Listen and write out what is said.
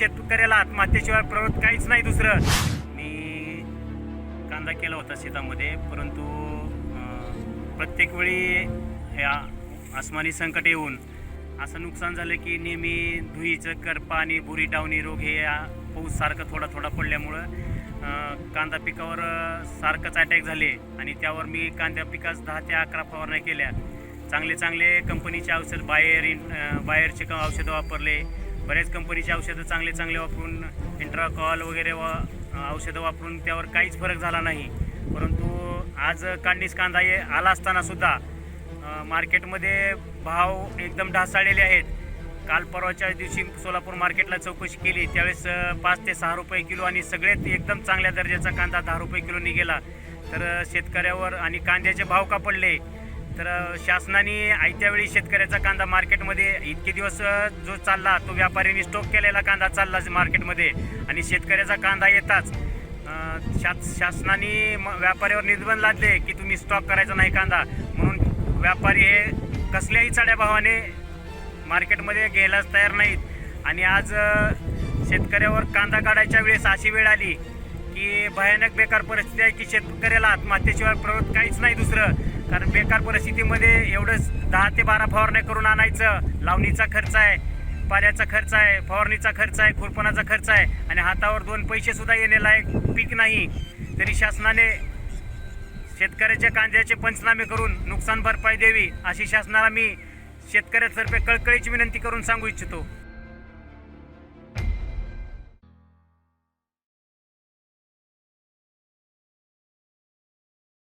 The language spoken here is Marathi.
शेतकऱ्याला आत्महत्येशिवाय प्रवृत्त काहीच नाही दुसरं. मी कांदा केला होता शेतामध्ये, परंतु प्रत्येक वेळी ह्या आसमानी संकट येऊन असं नुकसान झालं की नेहमी धुईचं करपा आणि बुरी डावणी रोग हे पाऊस सारखं थोडा थोडा पडल्यामुळं कांदा पिकावर सारखंच अटॅक झाले आणि त्यावर मी कांदा पिकास 10 ते 11 फवारण्या केल्या. चांगले कंपनीचे औषध बाहेरचे औषधं वापरले. बऱ्याच कंपनीचे औषधं चांगले वापरून इंट्राकॉल वगैरे औषधं वापरून त्यावर काहीच फरक झाला नाही. परंतु आज काढणीस कांदा आला असतानासुद्धा मार्केटमध्ये भाव एकदम ढासळलेले आहेत. काल परवाच्या दिवशी सोलापूर मार्केटला चौकशी केली, त्यावेळेस 5 ते 6 रुपये किलो आणि सगळ्यात एकदम चांगल्या दर्जाचा कांदा 10 रुपये किलो निघाला. तर शेतकऱ्यावर आणि कांद्याचे भाव का पडले, तर शासनाने आयत्या वेळी शेतकऱ्याचा कांदा मार्केटमध्ये इतके दिवस जो चालला तो व्यापाऱ्यांनी स्टॉक केलेला कांदा चालला मार्केटमध्ये आणि शेतकऱ्याचा कांदा येताच शासनाने व्यापाऱ्यावर निर्बंध लादले की तुम्ही स्टॉक करायचा नाही कांदा, म्हणून व्यापारी हे कसल्याही चढ्या भावाने मार्केटमध्ये घ्यायलाच तयार नाहीत. आणि आज शेतकऱ्यावर कांदा काढायच्या वेळेस अशी वेळ आली की भयानक बेकार परिस्थिती आहे की शेतकऱ्याला आत्महत्येशिवाय प्रवृत्त काहीच नाही दुसरं. कारण बेकार परिस्थितीमध्ये एवढंच 10 ते 12 फवारण्या करून आणायचं, लावणीचा खर्च आहे, पाण्याचा खर्च आहे, फवारणीचा खर्च आहे, खुरपणाचा खर्च आहे आणि हातावर 2 पैसेसुद्धा येण्यालायक पीक नाही. तरी शासनाने शेतकऱ्याच्या कांद्याचे पंचनामे करून नुकसान भरपाई द्यावी अशी शासनाला मी शेतकऱ्यातर्फे कळकळीची विनंती करून सांगू इच्छितो.